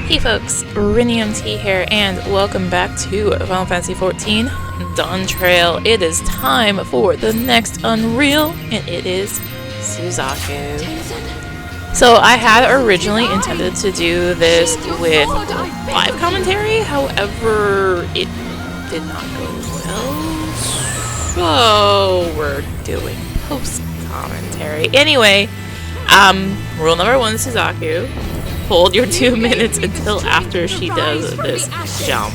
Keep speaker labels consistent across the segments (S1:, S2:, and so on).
S1: Hey folks, rinimt here, and welcome back to Final Fantasy XIV Dawntrail. It is time for the next Unreal, and it is Suzaku. So I had originally intended to do this with live commentary, however, it did not go well, so we're doing post-commentary. Anyway, rule number one, Suzaku. Hold your 2 minutes until after she does this jump.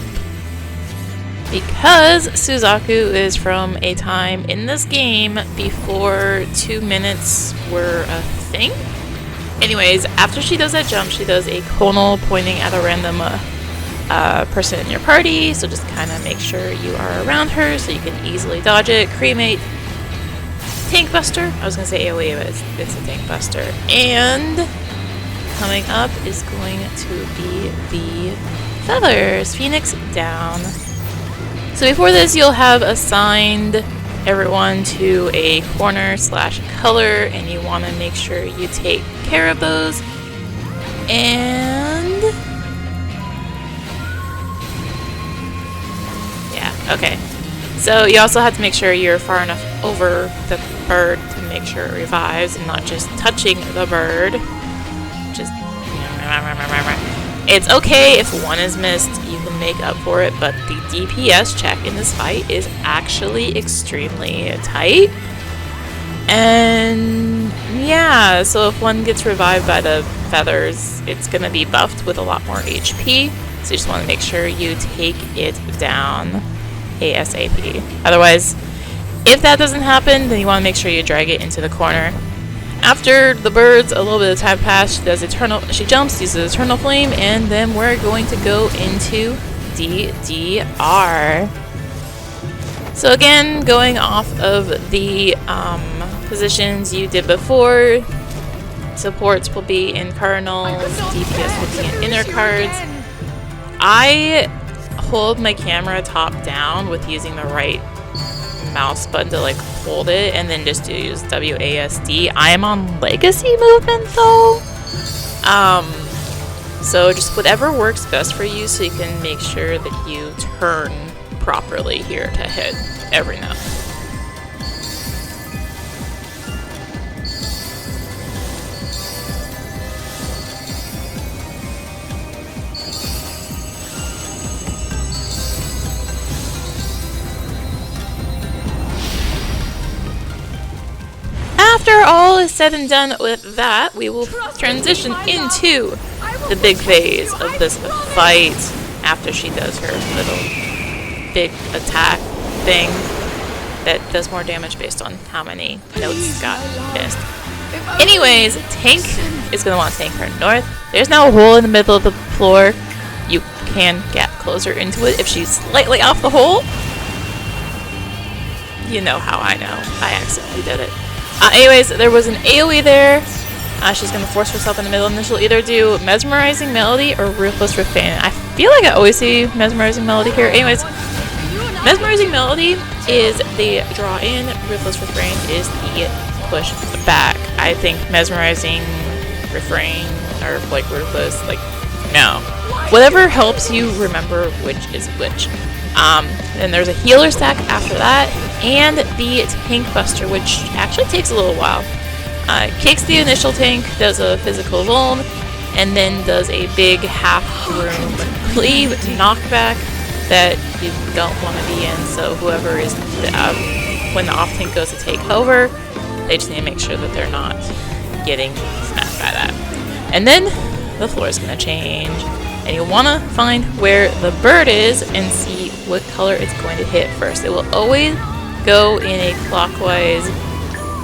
S1: Because Suzaku is from a time in this game before 2 minutes were a thing. Anyways, after she does that jump, she does a conal pointing at a random person in your party. So just kind of make sure you are around her so you can easily dodge it. Cremate. Tank Buster. I was going to say AoE, but it's a Tank Buster. And coming up is going to be the feathers. Phoenix down. So before this, you'll have assigned everyone to a corner / color, and you want to make sure you take care of those. And yeah, okay. So you also have to make sure you're far enough over the bird to make sure it revives and not just touching the bird. Just it's okay if one is missed, you can make up for it, but the DPS check in this fight is actually extremely tight. And yeah, so if one gets revived by the feathers, it's gonna be buffed with a lot more HP, so you just want to make sure you take it down ASAP. Otherwise, if that doesn't happen, then you want to make sure you drag it into the corner. After the birds, a little bit of time passed, she jumps, uses Eternal Flame, and then we're going to go into DDR. So again, going off of the positions you did before, supports will be in cardinals, DPS will be in inner cards. I hold my camera top down with using the right mouse button to like hold it, and then just to use WASD. I am on legacy movement though, so just whatever works best for you, so you can make sure that you turn properly here to hit every note. After all is said and done with that, we will transition into the big phase of this fight after she does her little big attack thing that does more damage based on how many notes got missed. Anyways, Tank is going to want to tank her north. There's now a hole in the middle of the floor. You can get closer into it if she's slightly off the hole. You know how I know. I accidentally did it. Anyways, there was an AoE there. She's going to force herself in the middle, and then she'll either do Mesmerizing Melody or Ruthless Refrain. I feel like I always see Mesmerizing Melody here. Anyways, Mesmerizing Melody is the draw in, Ruthless Refrain is the push back. I think Mesmerizing Refrain or like Ruthless, like, no. Whatever helps you remember which is which. Then there's a healer stack after that, and the Tank Buster, which actually takes a little while. Kicks the initial tank, does a physical vuln, and then does a big half-room cleave knockback that you don't want to be in, so whoever is, when the off-tank goes to take over, they just need to make sure that they're not getting smacked by that. And then the floor is going to change, and you want to find where the bird is and see what color it's going to hit first. It will always go in a clockwise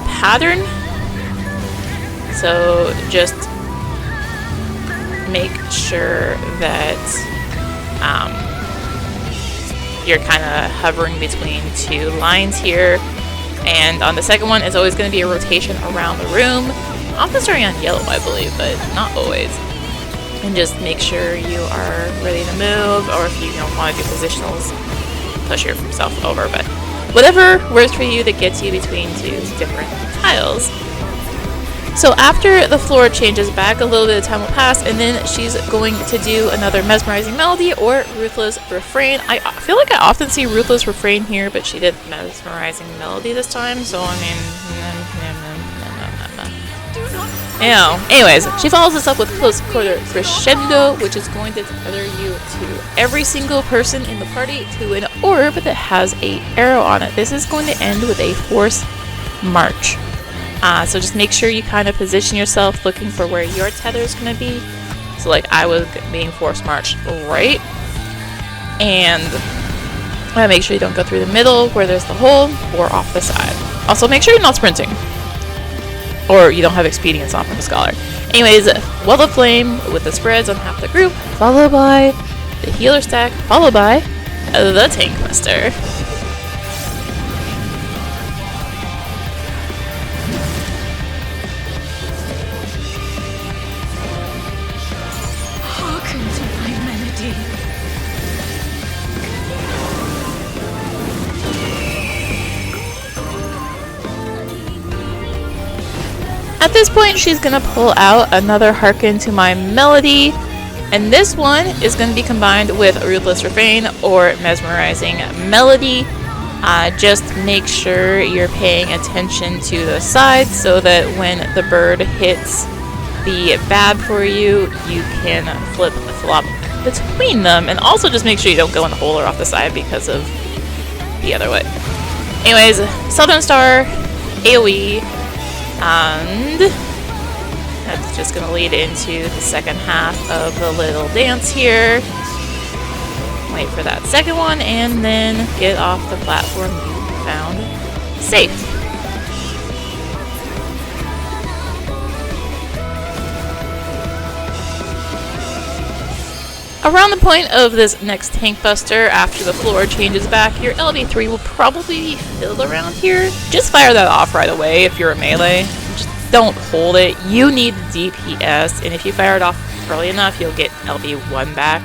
S1: pattern, so just make sure that you're kind of hovering between two lines here. And on the second one, it's always going to be a rotation around the room, often starting on yellow, I believe, but not always. And just make sure you are ready to move, or if you don't want to do positionals, push yourself over, but whatever works for you that gets you between two different tiles. So after the floor changes back, a little bit of time will pass, and then she's going to do another mesmerizing melody or ruthless refrain. I feel like I often see ruthless refrain here, but she did mesmerizing melody this time, so I mean, anyways, she follows this up with close quarter crescendo, which is going to tether you to every single person in the party to an orb that has a arrow on it. This is going to end with a force march. So just make sure you kind of position yourself looking for where your tether is going to be. So like I was being force marched right. And make sure you don't go through the middle where there's the hole or off the side. Also make sure you're not sprinting. Or you don't have expedience on from a scholar. Anyways, Well of Flame with the spreads on half the group, followed by the healer stack, followed by the tank buster. At this point, she's going to pull out another Hearken to My Melody, and this one is going to be combined with Ruthless Refrain or Mesmerizing Melody. Just make sure you're paying attention to the sides so that when the bird hits the bad for you, you can flip-flop between them, and also just make sure you don't go in the hole or off the side because of the other way. Anyways, Southern Star, AoE, and that's just going to lead into the second half of the little dance here. Wait for that second one, and then get off the platform you found safe. Around the point of this next tank buster, after the floor changes back, your LB3 will probably be filled around here. Just fire that off right away if you're a melee. Just don't hold it. You need DPS, and if you fire it off early enough, you'll get LB1 back.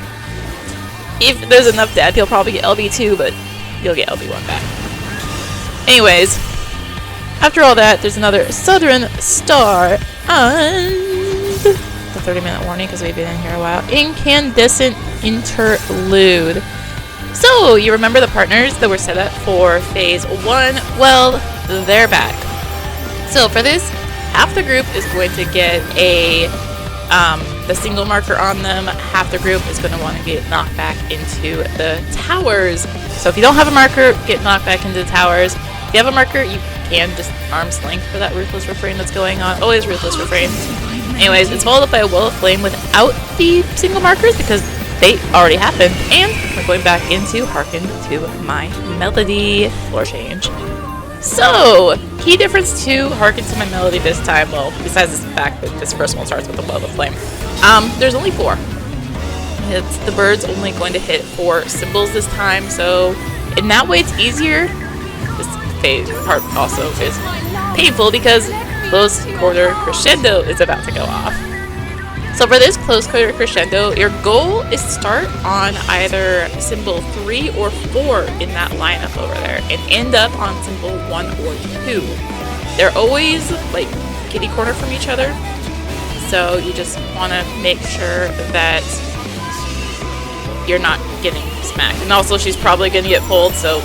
S1: If there's enough death, you'll probably get LB2, but you'll get LB1 back. Anyways, after all that, there's another Southern Star, and the 30-minute warning because we've been in here a while. Incandescent Interlude. So, you remember the partners that were set up for Phase 1? Well, they're back. So, for this, half the group is going to get the single marker on them. Half the group is going to want to get knocked back into the towers. So, if you don't have a marker, get knocked back into the towers. If you have a marker, you can just arm's length for that Ruthless Refrain that's going on. Always Ruthless Refrain. Anyways, it's followed up by a Well of Flame without the single markers because they already happened. And we're going back into Hearken to My Melody floor change. So, key difference to Hearken to My Melody this time, well, besides the fact that this first one starts with a Well of Flame, there's only 4. The bird's only going to hit 4 symbols this time, so in that way it's easier. This phase part also is painful because close quarter crescendo is about to go off. So for this close quarter crescendo, your goal is to start on either symbol 3 or 4 in that lineup over there and end up on symbol 1 or 2. They're always like kitty corner from each other, so you just want to make sure that you're not getting smacked. And also she's probably going to get pulled, so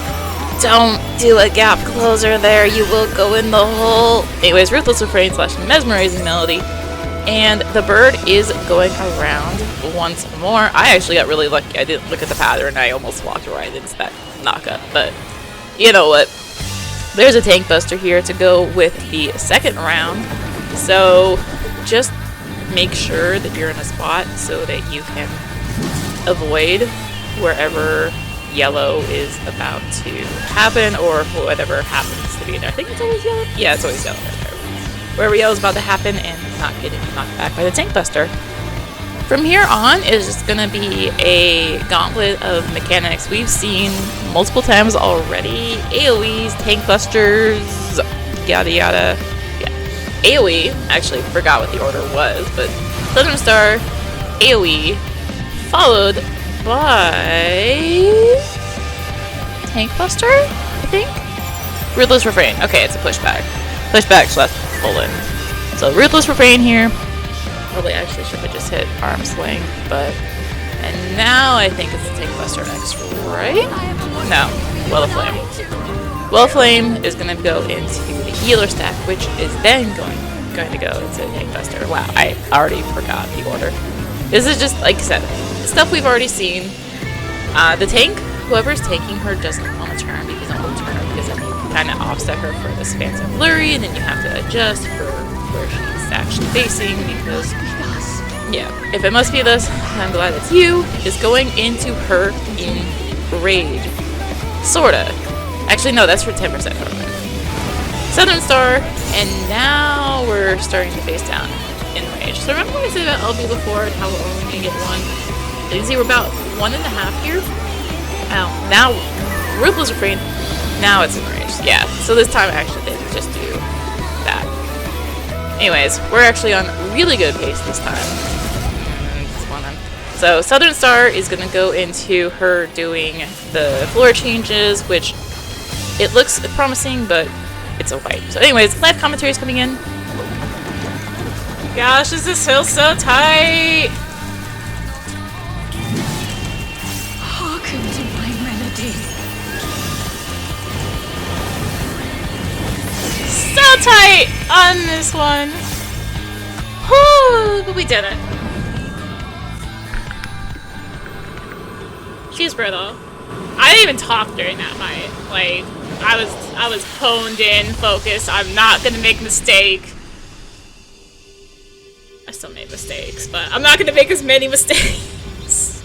S1: don't do a gap closer there, you will go in the hole. Anyways, Ruthless Refrain / Mesmerizing Melody. And the bird is going around once more. I actually got really lucky. I didn't look at the pattern. I almost walked right into that knockup. But you know what? There's a tank buster here to go with the second round. So just make sure that you're in a spot so that you can avoid wherever yellow is about to happen, or whatever happens to be there. I think it's always yellow. Yeah, it's always yellow right there. Wherever yellow is about to happen and not getting knocked back by the tank buster. From here on is just gonna be a gauntlet of mechanics we've seen multiple times already. AoEs, tank busters, yada yada. Yeah. AoE, actually forgot what the order was, but Southern Star, AoE, followed by tank buster, I think? Ruthless Refrain. Okay, it's a pushback. Pushback / pull in. So Ruthless Refrain here. Probably actually should have just hit Arm's Length, but... And now I think it's the Tank Buster next, right? No. Well of Flame. Well of Flame is going to go into the healer stack, which is then going to go into Tank Buster. Wow, I already forgot the order. This is just, like I said, stuff we've already seen. The tank, whoever's taking her doesn't on a turn because on a turn, because then you kind of offset her for this Phantom Flurry, and then you have to adjust for where she's actually facing because, yeah, if it must be this, I'm glad it's you, is going into her enrage. Sorta. Actually, no, that's for 10% government. Southern Star, and now we're starting to face down enrage. So remember what I said about LB before and how we're only going to get one? You can see we're about 1.5 here. Now, Ruthless Refrain, now it's enrage. Yeah, so this time actually they didn't just do that. Anyways, we're actually on really good pace this time. So Southern Star is going to go into her doing the floor changes, which it looks promising, but it's a wipe. So anyways, live commentary is coming in. Gosh, is this hill so tight?
S2: Hearken to my melody.
S1: So tight on this one. Whew, but we did it. She's brutal. I didn't even talk during that fight. Like, I was honed in, focused. I'm not gonna make a mistake. I still made mistakes, but I'm not gonna make as many mistakes.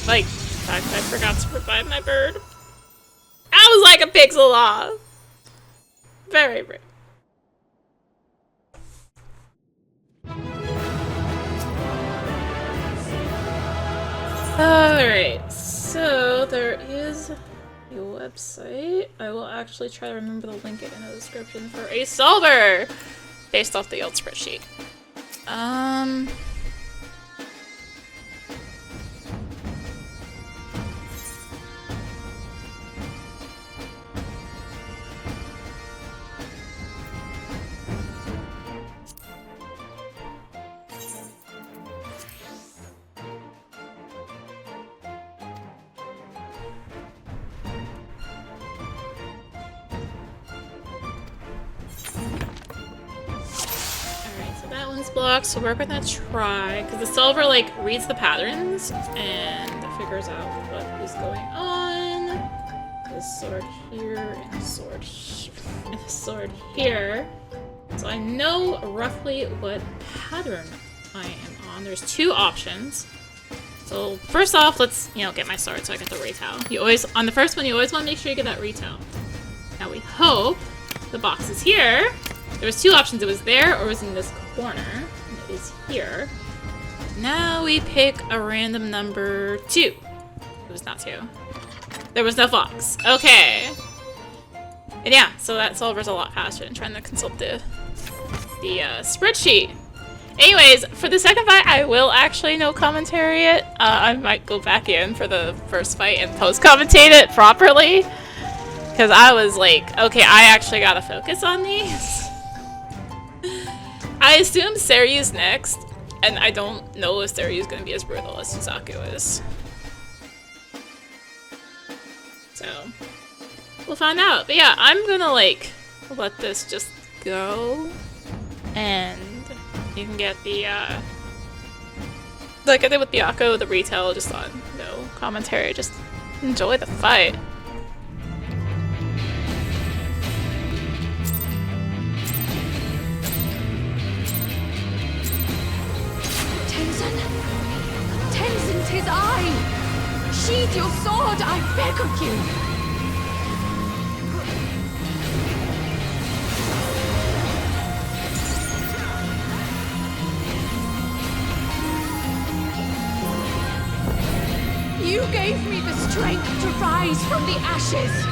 S1: Like, the fact I forgot to revive my bird. I was like a pixel off. Very rude. Alright, so there is a website. I will actually try to remember to link it in the description for a solver based off the old spreadsheet. Blocks, so we're gonna try because the solver like reads the patterns and figures out what is going on. This sword here and a sword and a sword here, so I know roughly what pattern I am on. There's two options. So first off, let's get my sword so I get the retell. You always on the first one, you always want to make sure you get that retell. Now we hope the box is here. There was two options. It was there or it was in this corner. And it is here. Now we pick a random number 2. It was not 2. There was no fox. Okay. And yeah, so that solver's a lot faster than trying to consult the spreadsheet. Anyways, for the second fight, I will actually no commentary it. I might go back in for the first fight and post-commentate it properly. Because I was like, okay, I actually gotta focus on these. I assume Seryu's next, and I don't know if Seryu's gonna be as brutal as Suzaku is. So, we'll find out. But yeah, I'm gonna like, let this just go, and you can get the, like I did with Byakko, the retell just on no commentary, just enjoy the fight.
S2: Tenzen, 'tis I! Sheathe your sword, I beg of you! You gave me the strength to rise from the ashes!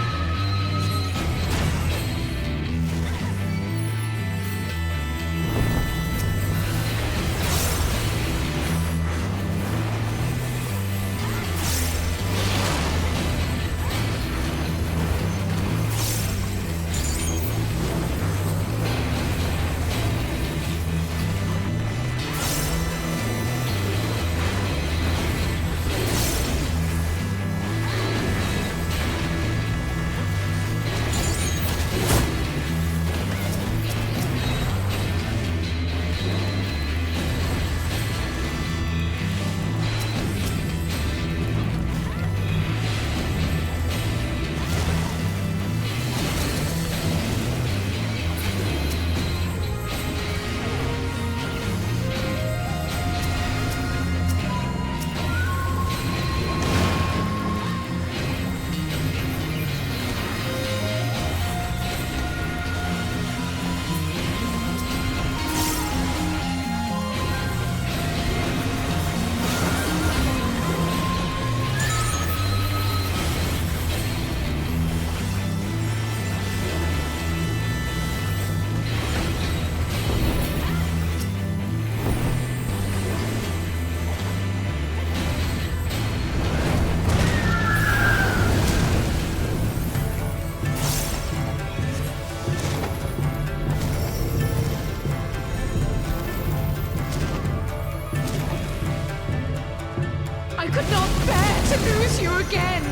S2: I could not bear to lose you again.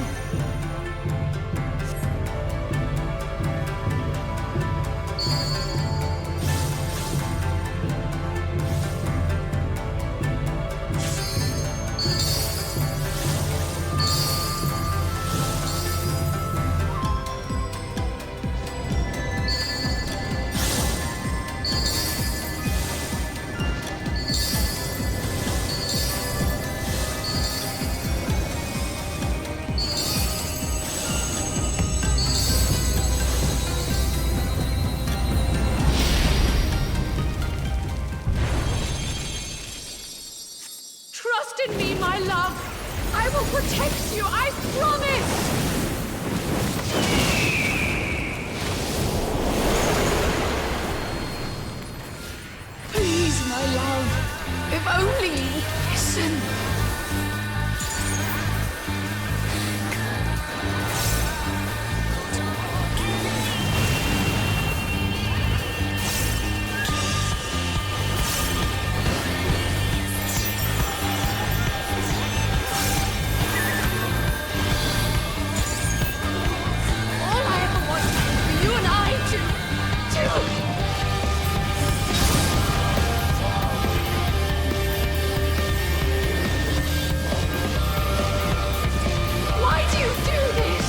S2: Trust in me, my love. I will protect you, I promise. Please, my love, if only you listen. All I ever wanted was for you and I to... Why do you do this?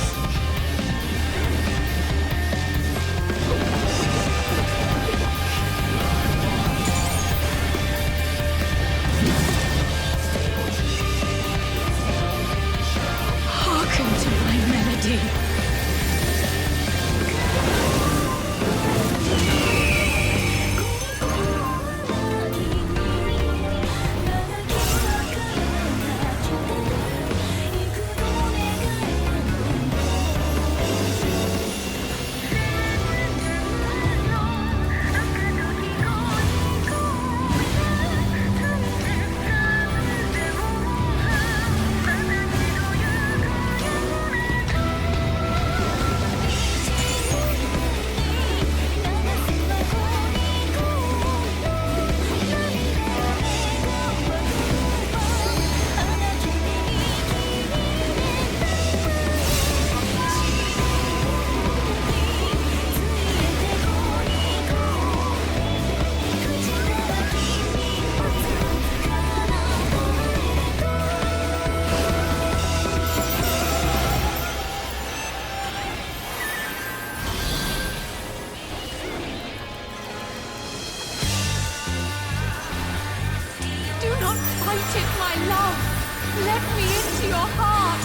S2: Hearken to my melody. Do not fight it, my love. Let me into your heart.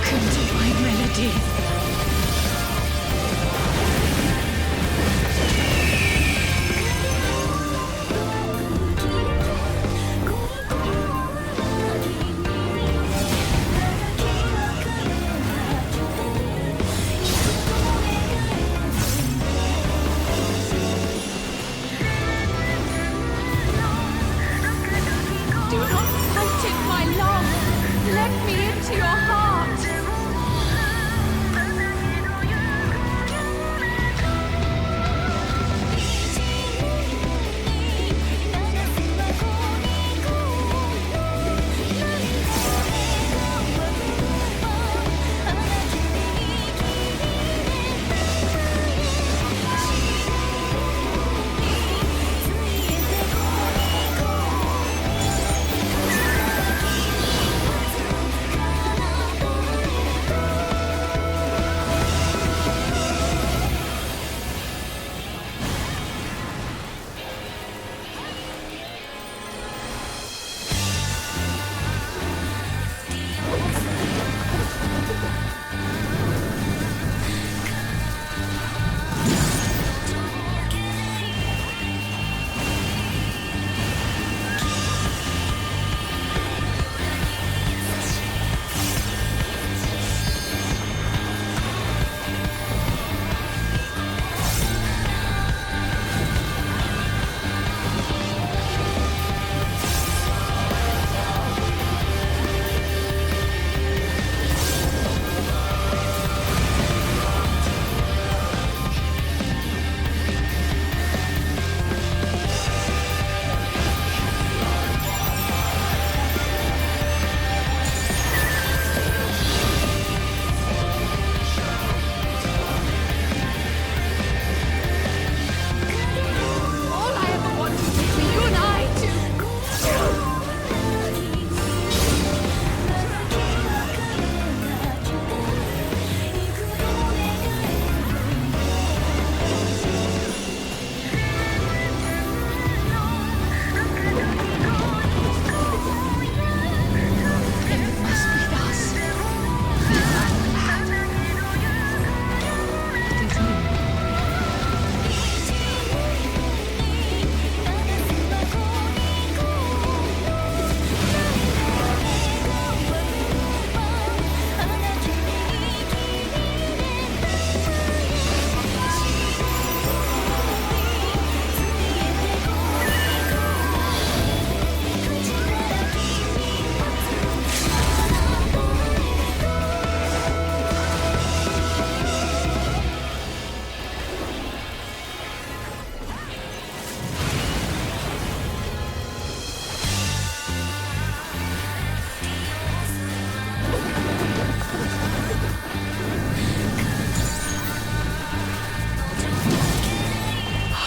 S2: Hearken to my melody. Do not fight it, my love. Let me into your heart.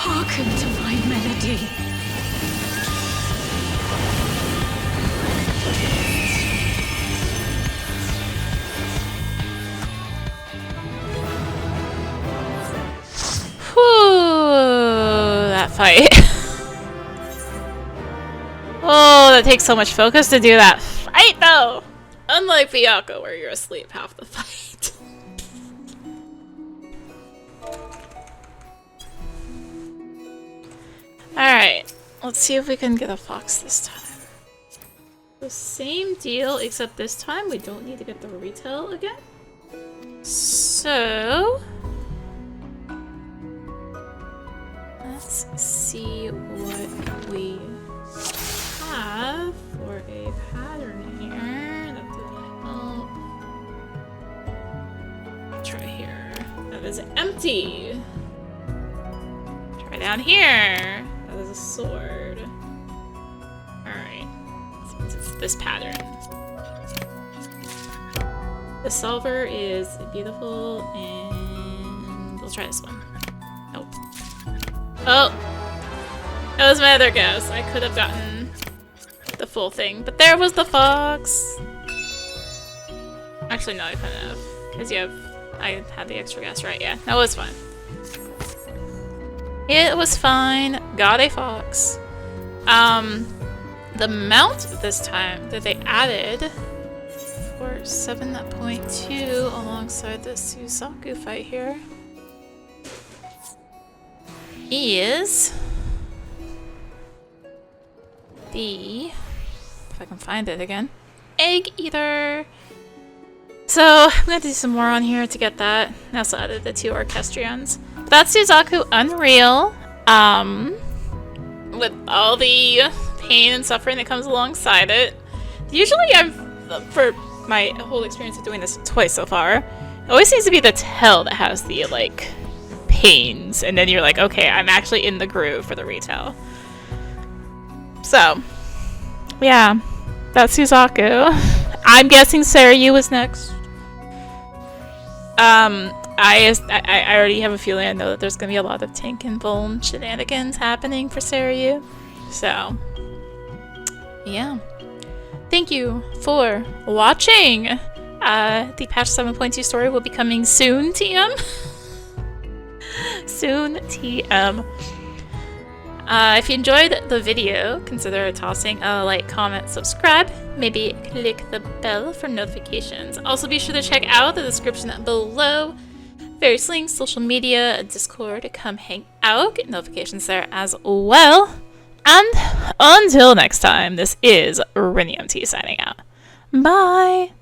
S2: Hearken to my melody.
S1: Whew, that fight. Oh, that takes so much focus to do that fight, though. Unlike Byakuya, where you're asleep half the fight. Alright, let's see if we can get a fox this time. The same deal, except this time we don't need to get the retell again. So let's see what we have for a pattern here. That didn't help. Try here. That is empty. Try down here. That is a sword. Alright. It's this pattern. The solver is beautiful, and we'll try this one. Nope. Oh! That was my other guess. I could have gotten the full thing, but there was the fox! Actually, no, I couldn't have. Because I had the extra guess, right? Yeah, that was fine. It was fine. Got a fox. The mount this time that they added for 7.2 alongside the Suzaku fight here is the, if I can find it again, Egg Eater. So I'm gonna do some more on here to get that. I also added the 2 Orchestrions. That's Suzaku Unreal. With all the pain and suffering that comes alongside it. Usually for my whole experience of doing this twice so far, it always seems to be the retell that has the, like, pains. And then you're like, okay, I'm actually in the groove for the retell. So, yeah. That's Suzaku. I'm guessing Seiryu is next. I already have a feeling I know that there's gonna be a lot of tank and vuln shenanigans happening for Seiryu. So, yeah. Thank you for watching. The patch 7.2 story will be coming soon, TM. Soon, TM. If you enjoyed the video, consider tossing a like, comment, subscribe. Maybe click the bell for notifications. Also, be sure to check out the description below. Various links, social media, Discord, come hang out. Get notifications there as well. And until next time, this is rinimt signing out. Bye!